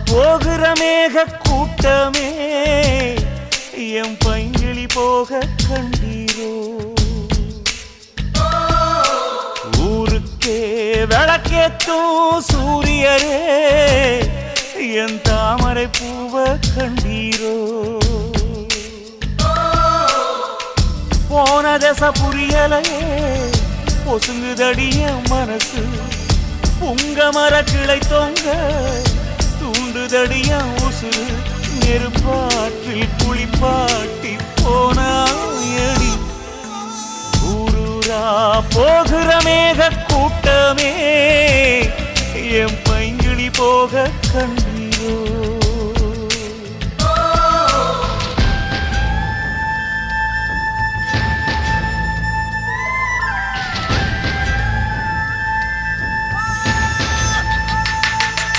போகிற மேக கூட்டமே என் பைங்கிளி போக கண்டீரோ ஊருக்கே விளக்கேத்தும் சூரியரே என் தாமரை பூவ கண்டீரோ போன தசை புரியலையே பொசுங்குதடிய மனசு உங்க மர கிளை தொங்க தூண்டுதடிய உசுறு நெருப்பாற்றில் குளிப்பாட்டி போனாயடி ஊரூரா போகிற மேக கூட்டமே என் பைங்கிளி போக கண்டீரோ